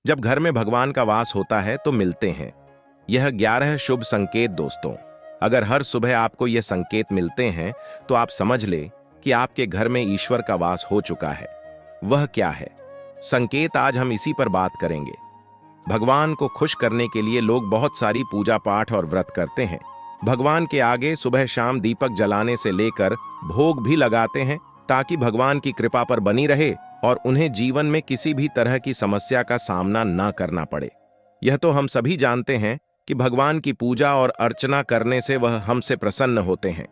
जब घर में भगवान का वास होता है तो मिलते हैं। यह 11 शुभ संकेत दोस्तों, अगर हर सुबह आपको यह संकेत मिलते हैं तो आप समझ ले कि आपके घर में ईश्वर का वास हो चुका है। वह क्या है संकेत, आज हम इसी पर बात करेंगे। भगवान को खुश करने के लिए लोग बहुत सारी पूजा पाठ और व्रत करते हैं। भगवान के आगे सुबह शाम दीपक जलाने से लेकर भोग भी लगाते हैं ताकि भगवान की कृपा पर बनी रहे और उन्हें जीवन में किसी भी तरह की समस्या का सामना ना करना पड़े। यह तो हम सभी जानते हैं कि भगवान की पूजा और अर्चना करने से वह हमसे प्रसन्न होते हैं,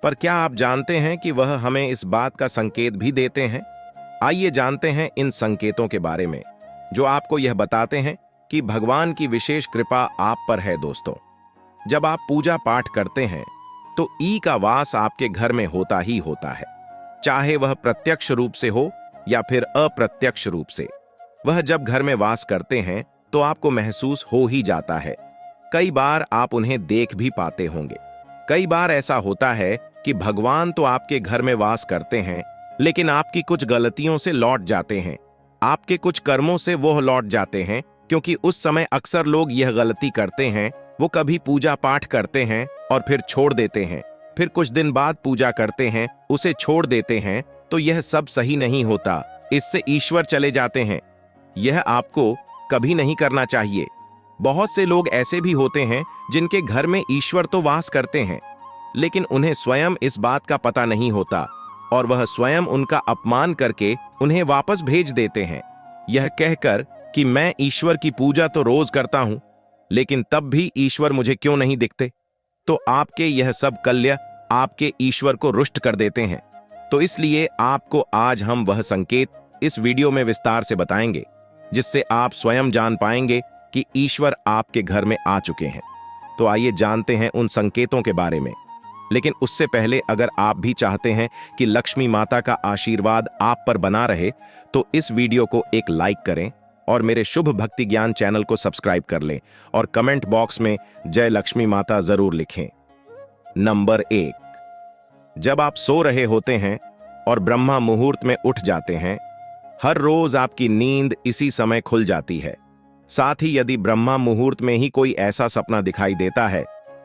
पर क्या आप जानते हैं कि वह हमें इस बात का संकेत भी देते हैं? आइए जानते हैं इन संकेतों के बारे में जो आपको यह बताते हैं कि भगवान की विशेष कृपा आप पर है। दोस्तों, जब आप पूजा पाठ करते हैं तो ई का वास आपके घर में होता ही होता है, चाहे वह प्रत्यक्ष रूप से हो या फिर अप्रत्यक्ष रूप से। वह जब घर में वास करते हैं तो आपको महसूस हो ही जाता है। कई बार आप उन्हें देख भी पाते होंगे। कई बार ऐसा होता है कि भगवान तो आपके घर में वास करते हैं, लेकिन आपकी कुछ गलतियों से लौट जाते हैं, आपके कुछ कर्मों से वो लौट जाते हैं, क्योंकि उस समय अक्सर लोग यह गलती करते हैं, वो कभी पूजा पाठ करते हैं और फिर छोड़ देते हैं, फिर कुछ दिन बाद पूजा करते हैं, उसे छोड़ देते हैं, तो यह सब सही नहीं होता, इससे ईश्वर चले जाते हैं। यह आपको कभी नहीं करना चाहिए। बहुत से लोग ऐसे भी होते हैं जिनके घर में ईश्वर तो वास करते हैं, लेकिन उन्हें स्वयं इस बात का पता नहीं होता और वह स्वयं उनका अपमान करके उन्हें वापस भेज देते हैं, यह कहकर कि मैं ईश्वर की पूजा तो रोज करता हूं, लेकिन तब भी ईश्वर मुझे क्यों नहीं दिखते। तो आपके यह सब कल्य आपके ईश्वर को रुष्ट कर देते हैं। तो इसलिए आपको आज हम वह संकेत इस वीडियो में विस्तार से बताएंगे, जिससे आप स्वयं जान पाएंगे कि ईश्वर आपके घर में आ चुके हैं। तो आइए जानते हैं उन संकेतों के बारे में। लेकिन उससे पहले अगर आप भी चाहते हैं कि लक्ष्मी माता का आशीर्वाद आप पर बना रहे, तो इस वीडियो को एक लाइक करें और मेरे शुभ भक्ति ज्ञान चैनल को सब्सक्राइब कर लें और कमेंट बॉक्स में जय लक्ष्मी माता जरूर लिखें। नंबर 1, जब आप सो रहे होते हैं और ब्रह्मा मुहूर्त में उठ जाते हैं। हर रोज आपकी नींद इसी समय खुल जाती है। साथ ही यदि ब्रह्मा मुहूर्त में ही कोई ऐसा सपना दिखाई देता है,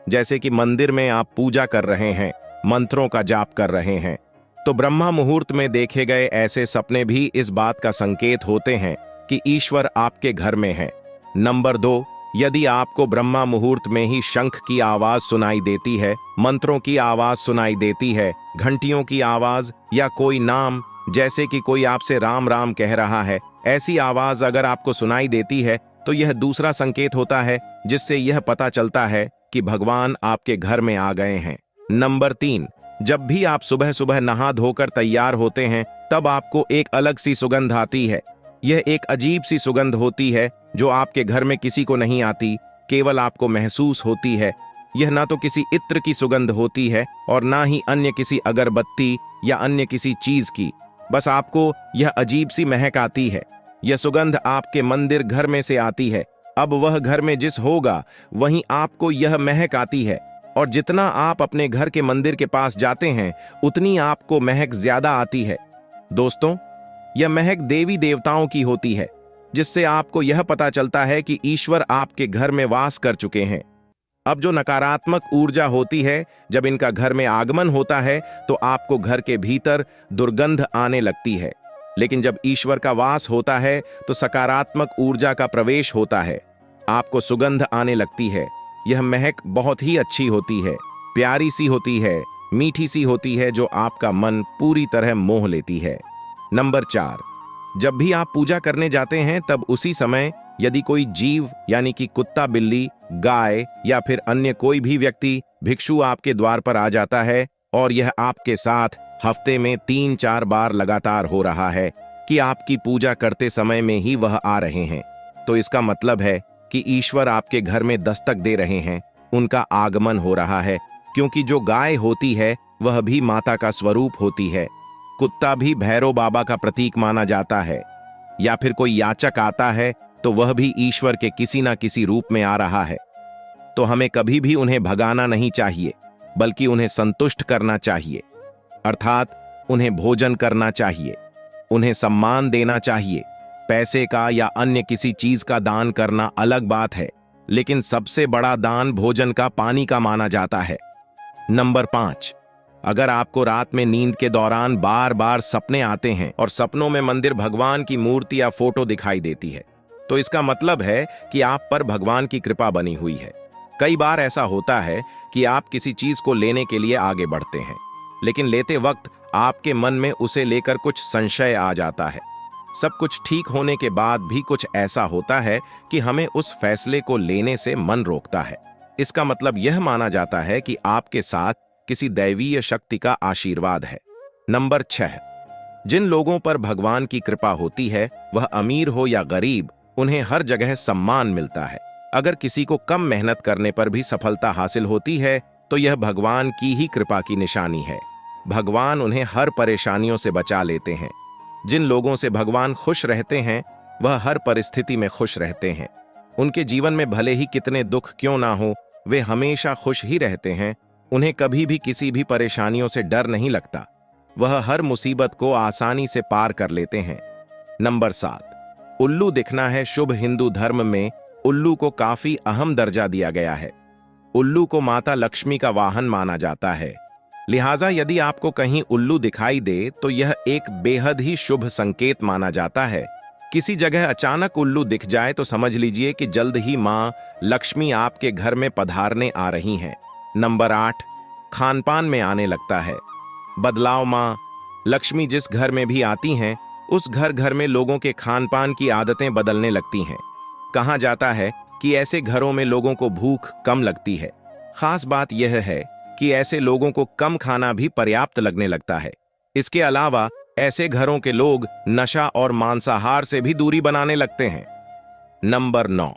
जैसे कि मंदिर में आप पूजा कर रहे हैं, मंत्रों का जाप कर रहे हैं, तो ब्रह्मा मुहूर्त में देखे गए ऐसे सपने भी इस बात का संकेत होते हैं कि ईश्वर आपके घर में है। नंबर 2, यदि आपको ब्रह्मा मुहूर्त में ही शंख की आवाज सुनाई देती है, मंत्रों की आवाज सुनाई देती है, घंटियों की आवाज या कोई नाम, जैसे कि कोई आपसे राम राम कह रहा है, ऐसी आवाज अगर आपको सुनाई देती है, तो यह दूसरा संकेत होता है, जिससे यह पता चलता है कि भगवान आपके घर में आ गए हैं। नंबर 3, जब भी आप सुबह सुबह नहा धोकर तैयार होते हैं, तब आपको एक अलग सी सुगंध आती है। यह एक अजीब सी सुगंध होती है जो आपके घर में किसी को नहीं आती, केवल आपको महसूस होती है। यह ना तो किसी इत्र की सुगंध होती है और ना ही अन्य किसी अगरबत्ती या अन्य किसी चीज की, बस आपको यह अजीब सी महक आती है। यह सुगंध आपके मंदिर घर में से आती है। अब वह घर में जिस होगा वहीं आपको यह महक आती है, और जितना आप अपने घर के मंदिर के पास जाते हैं उतनी आपको महक ज्यादा आती है। दोस्तों, यह महक देवी देवताओं की होती है, जिससे आपको यह पता चलता है कि ईश्वर आपके घर में वास कर चुके हैं। अब जो नकारात्मक ऊर्जा होती है, जब इनका घर में आगमन होता है तो आपको घर के भीतर दुर्गंध आने लगती है, लेकिन जब ईश्वर का वास होता है तो सकारात्मक ऊर्जा का प्रवेश होता है, आपको सुगंध आने लगती है। यह महक बहुत ही अच्छी होती है, प्यारी सी होती है, मीठी सी होती है, जो आपका मन पूरी तरह मोह लेती है। नंबर 4, जब भी आप पूजा करने जाते हैं तब उसी समय यदि कोई जीव यानी कि कुत्ता, बिल्ली, गाय या फिर अन्य कोई भी व्यक्ति भिक्षु आपके द्वार पर आ जाता है और यह आपके साथ हफ्ते में 3-4 बार लगातार हो रहा है कि आपकी पूजा करते समय में ही वह आ रहे हैं, तो इसका मतलब है कि ईश्वर आपके घर में दस्तक दे रहे हैं, उनका आगमन हो रहा है। क्योंकि जो गाय होती है वह भी माता का स्वरूप होती है, कुत्ता भी भैरव बाबा का प्रतीक माना जाता है, या फिर कोई याचक आता है तो वह भी ईश्वर के किसी ना किसी रूप में आ रहा है। तो हमें कभी भी उन्हें भगाना नहीं चाहिए, बल्कि उन्हें संतुष्ट करना चाहिए, अर्थात उन्हें भोजन करना चाहिए, उन्हें सम्मान देना चाहिए, पैसे का या अन्य किसी चीज का दान करना अलग बात है, लेकिन सबसे बड़ा दान भोजन का, पानी का माना जाता है। नंबर 5, अगर आपको रात में नींद के दौरान बार बार सपने आते हैं और सपनों में मंदिर, भगवान की मूर्ति या फोटो दिखाई देती है, तो इसका मतलब है कि आप पर भगवान की कृपा बनी हुई है। कई बार ऐसा होता है कि आप किसी चीज को लेने के लिए आगे बढ़ते हैं, लेकिन लेते वक्त आपके मन में उसे लेकर कुछ संशय आ जाता है। सब कुछ ठीक होने के बाद भी कुछ ऐसा होता है कि हमें उस फैसले को लेने से मन रोकता है। इसका मतलब यह माना जाता है कि आपके साथ किसी दैवीय शक्ति का आशीर्वाद है। नंबर 6, जिन लोगों पर भगवान की कृपा होती है, वह अमीर हो या गरीब, उन्हें हर जगह सम्मान मिलता है। अगर किसी को कम मेहनत करने पर भी सफलता हासिल होती है, तो यह भगवान की ही कृपा की निशानी है। भगवान उन्हें हर परेशानियों से बचा लेते हैं। जिन लोगों से भगवान खुश रहते हैं, वह हर परिस्थिति में खुश रहते हैं। उनके जीवन में भले ही कितने दुख क्यों ना हो, वे हमेशा खुश ही रहते हैं। उन्हें कभी भी किसी भी परेशानियों से डर नहीं लगता। वह हर मुसीबत को आसानी से पार कर लेते हैं। नंबर 7, उल्लू दिखना है शुभ। हिंदू धर्म में उल्लू को काफी अहम दर्जा दिया गया है। उल्लू को माता लक्ष्मी का वाहन माना जाता है। लिहाजा यदि आपको कहीं उल्लू दिखाई दे, तो यह एक बेहद ही शुभ संकेत माना जाता है। किसी जगह अचानक उल्लू दिख जाए तो समझ लीजिए कि जल्द ही मां लक्ष्मी आपके घर में पधारने आ रही हैं। नंबर 8, खानपान में आने लगता है बदलाव। मां लक्ष्मी जिस घर में भी आती हैं, उस घर में लोगों के खानपान की आदतें बदलने लगती हैं। कहा जाता है कि ऐसे घरों में लोगों को भूख कम लगती है। खास बात यह है कि ऐसे लोगों को कम खाना भी पर्याप्त लगने लगता है। इसके अलावा ऐसे घरों के लोग नशा और मांसाहार से भी दूरी बनाने लगते हैं। नंबर 9,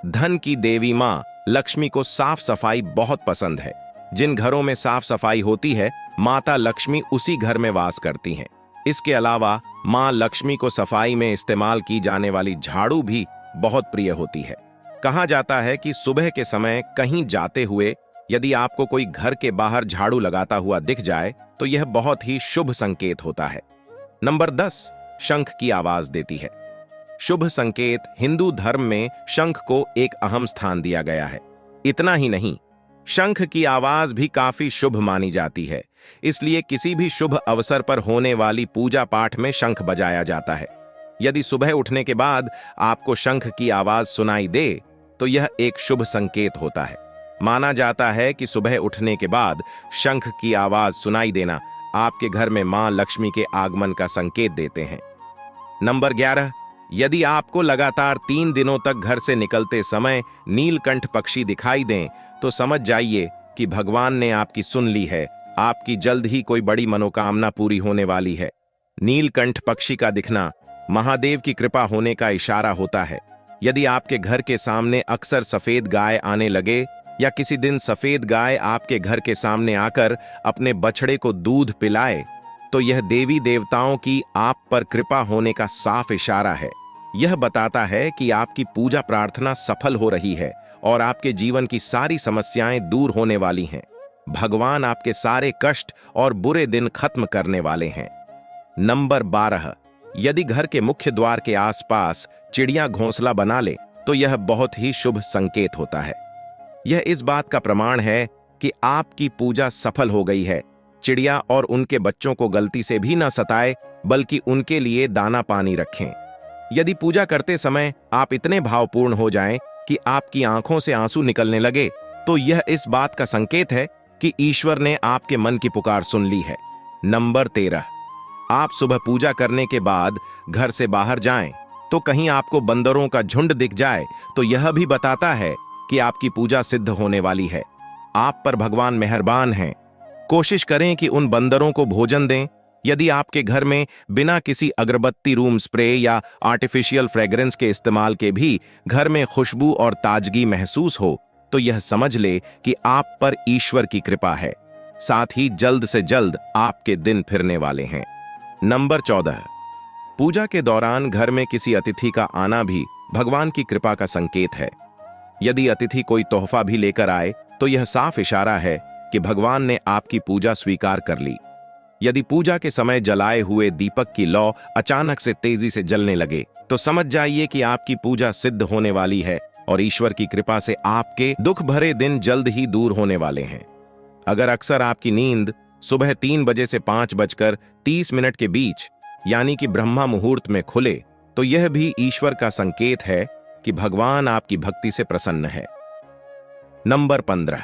धन की देवी मां लक्ष्मी को साफ सफाई बहुत पसंद है। जिन घरों में साफ सफाई होती है, माता लक्ष्मी उसी घर में वास करती हैं। इसके अलावा मां लक्ष्मी को सफाई में इस्तेमाल की जाने वाली झाड़ू भी बहुत प्रिय होती है। कहा जाता है कि सुबह के समय कहीं जाते हुए यदि आपको कोई घर के बाहर झाड़ू लगाता हुआ दिख जाए, तो यह बहुत ही शुभ संकेत होता है। नंबर 10, शंख की आवाज देती है शुभ संकेत। हिंदू धर्म में शंख को एक अहम स्थान दिया गया है। इतना ही नहीं, शंख की आवाज भी काफी शुभ मानी जाती है। इसलिए किसी भी शुभ अवसर पर होने वाली पूजा पाठ में शंख बजाया जाता है। यदि सुबह उठने के बाद आपको शंख की आवाज सुनाई दे, तो यह एक शुभ संकेत होता है। माना जाता है कि सुबह उठने के बाद शंख की आवाज सुनाई देना आपके घर में मां लक्ष्मी के आगमन का संकेत देते हैं। नंबर 11, यदि आपको लगातार 3 दिनों तक घर से निकलते समय नीलकंठ पक्षी दिखाई दें, तो समझ जाइए कि भगवान ने आपकी सुन ली है। आपकी जल्द ही कोई बड़ी मनोकामना पूरी होने वाली है। नीलकंठ पक्षी का दिखना महादेव की कृपा होने का इशारा होता है। यदि आपके घर के सामने अक्सर सफेद गाय आने लगे, या किसी दिन सफेद गाय आपके घर के सामने आकर अपने बछड़े को दूध पिलाए, तो यह देवी देवताओं की आप पर कृपा होने का साफ इशारा है। यह बताता है कि आपकी पूजा प्रार्थना सफल हो रही है और आपके जीवन की सारी समस्याएं दूर होने वाली हैं। भगवान आपके सारे कष्ट और बुरे दिन खत्म करने वाले हैं। नंबर 12, यदि घर के मुख्य द्वार के आसपास चिड़िया घोंसला बना ले, तो यह बहुत ही शुभ संकेत होता है। यह इस बात का प्रमाण है कि आपकी पूजा सफल हो गई है। चिड़िया और उनके बच्चों को गलती से भी न सताए, बल्कि उनके लिए दाना पानी रखें। यदि पूजा करते समय आप इतने भावपूर्ण हो जाएं कि आपकी आंखों से आंसू निकलने लगे, तो यह इस बात का संकेत है कि ईश्वर ने आपके मन की पुकार सुन ली है। नंबर 13, आप सुबह पूजा करने के बाद घर से बाहर जाएं, तो कहीं आपको बंदरों का झुंड दिख जाए, तो यह भी बताता है कि आपकी पूजा सिद्ध होने वाली है। आप पर भगवान मेहरबान हैं। कोशिश करें कि उन बंदरों को भोजन दें। यदि आपके घर में बिना किसी अगरबत्ती, रूम स्प्रे या आर्टिफिशियल फ्रेग्रेंस के इस्तेमाल के भी घर में खुशबू और ताजगी महसूस हो, तो यह समझ ले कि आप पर ईश्वर की कृपा है। साथ ही जल्द से जल्द आपके दिन फिरने वाले हैं। नंबर 14, पूजा के दौरान घर में किसी अतिथि का आना भी भगवान की कृपा का संकेत है। यदि अतिथि कोई तोहफा भी लेकर आए, तो यह साफ इशारा है कि भगवान ने आपकी पूजा स्वीकार कर ली। यदि पूजा के समय जलाए हुए दीपक की लौ अचानक से तेजी से जलने लगे तो समझ जाइए कि आपकी पूजा सिद्ध होने वाली है और ईश्वर की कृपा से आपके दुख भरे दिन जल्द ही दूर होने वाले हैं। अगर अक्सर आपकी नींद सुबह 3 बजे से 5:30 के बीच यानी कि ब्रह्मा मुहूर्त में खुले तो यह भी ईश्वर का संकेत है कि भगवान आपकी भक्ति से प्रसन्न है। नंबर 15।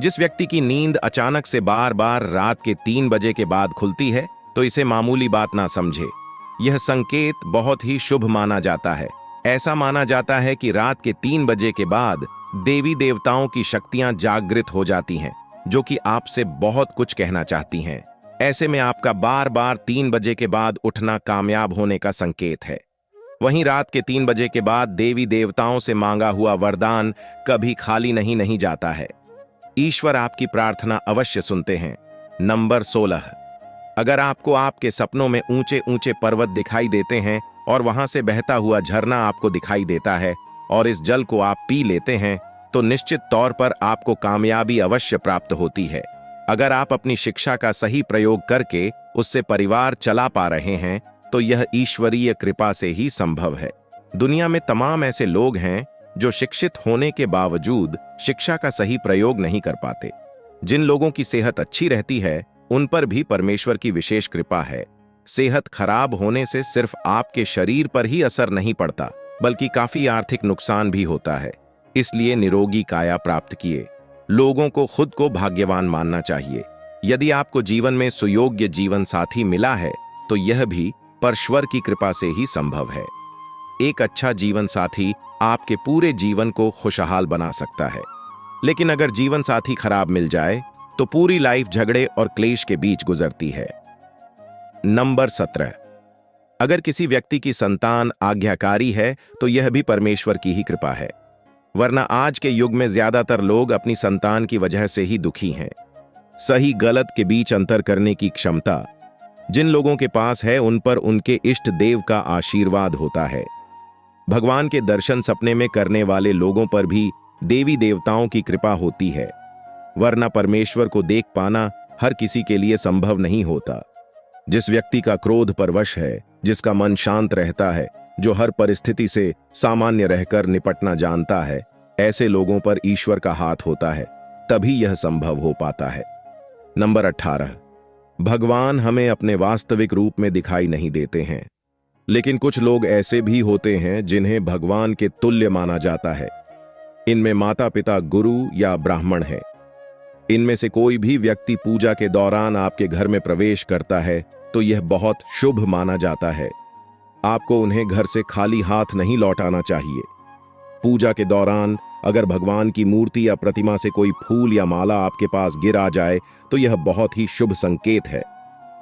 जिस व्यक्ति की नींद अचानक से बार बार रात के 3 बजे के बाद खुलती है तो इसे मामूली बात ना समझे। यह संकेत बहुत ही शुभ माना जाता है। ऐसा माना जाता है कि रात के 3 बजे के बाद देवी देवताओं की शक्तियां जागृत हो जाती हैं, जो कि आपसे बहुत कुछ कहना चाहती हैं। ऐसे में आपका बार बार 3 बजे के बाद उठना कामयाब होने का संकेत है। वहीं रात के 3 बजे के बाद देवी देवताओं से मांगा हुआ वरदान कभी खाली नहीं जाता है। ईश्वर आपकी प्रार्थना अवश्य सुनते हैं। नंबर 16। अगर आपको आपके सपनों में ऊंचे ऊंचे पर्वत दिखाई देते हैं और वहां से बहता हुआ झरना आपको दिखाई देता है और इस जल को आप पी लेते हैं तो निश्चित तौर पर आपको कामयाबी अवश्य प्राप्त होती है। अगर आप अपनी शिक्षा का सही प्रयोग करके उससे परिवार चला पा रहे हैं तो यह ईश्वरीय कृपा से ही संभव है। दुनिया में तमाम ऐसे लोग हैं जो शिक्षित होने के बावजूद शिक्षा का सही प्रयोग नहीं कर पाते। जिन लोगों की सेहत अच्छी रहती है उन पर भी परमेश्वर की विशेष कृपा है। सेहत खराब होने से सिर्फ आपके शरीर पर ही असर नहीं पड़ता बल्कि काफी आर्थिक नुकसान भी होता है। इसलिए निरोगी काया प्राप्त किए लोगों को खुद को भाग्यवान मानना चाहिए। यदि आपको जीवन में सुयोग्य जीवन साथी मिला है तो यह भी परमेश्वर की कृपा से ही संभव है। एक अच्छा जीवन साथी आपके पूरे जीवन को खुशहाल बना सकता है, लेकिन अगर जीवन साथी खराब मिल जाए तो पूरी लाइफ झगड़े और क्लेश के बीच गुजरती है। नंबर 17। अगर किसी व्यक्ति की संतान आज्ञाकारी है तो यह भी परमेश्वर की ही कृपा है, वरना आज के युग में ज्यादातर लोग अपनी संतान की वजह से ही दुखी हैं। सही गलत के बीच अंतर करने की क्षमता जिन लोगों के पास है उन पर उनके इष्ट देव का आशीर्वाद होता है। भगवान के दर्शन सपने में करने वाले लोगों पर भी देवी देवताओं की कृपा होती है, वरना परमेश्वर को देख पाना हर किसी के लिए संभव नहीं होता। जिस व्यक्ति का क्रोध पर वश है, जिसका मन शांत रहता है, जो हर परिस्थिति से सामान्य रहकर निपटना जानता है, ऐसे लोगों पर ईश्वर का हाथ होता है, तभी यह संभव हो पाता है। नंबर 18। भगवान हमें अपने वास्तविक रूप में दिखाई नहीं देते हैं, लेकिन कुछ लोग ऐसे भी होते हैं जिन्हें भगवान के तुल्य माना जाता है। इनमें माता पिता गुरु या ब्राह्मण हैं। इनमें से कोई भी व्यक्ति पूजा के दौरान आपके घर में प्रवेश करता है तो यह बहुत शुभ माना जाता है। आपको उन्हें घर से खाली हाथ नहीं लौटाना चाहिए। पूजा के दौरान अगर भगवान की मूर्ति या प्रतिमा से कोई फूल या माला आपके पास गिर आ जाए तो यह बहुत ही शुभ संकेत है।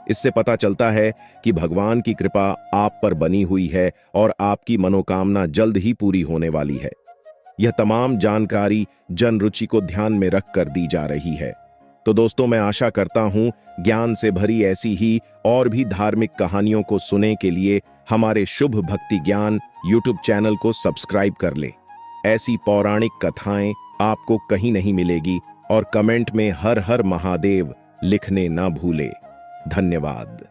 इससे पता चलता है कि भगवान की कृपा आप पर बनी हुई है और आपकी मनोकामना जल्द ही पूरी होने वाली है। यह तमाम जानकारी जन रुचि को ध्यान में रखकर दी जा रही है। तो दोस्तों, मैं आशा करता हूं ज्ञान से भरी ऐसी ही और भी धार्मिक कहानियों को सुनने के लिए हमारे शुभ भक्ति ज्ञान यूट्यूब चैनल को सब्सक्राइब कर ले। ऐसी पौराणिक कथाएं आपको कहीं नहीं मिलेगी और कमेंट में हर हर महादेव लिखने ना भूले। धन्यवाद।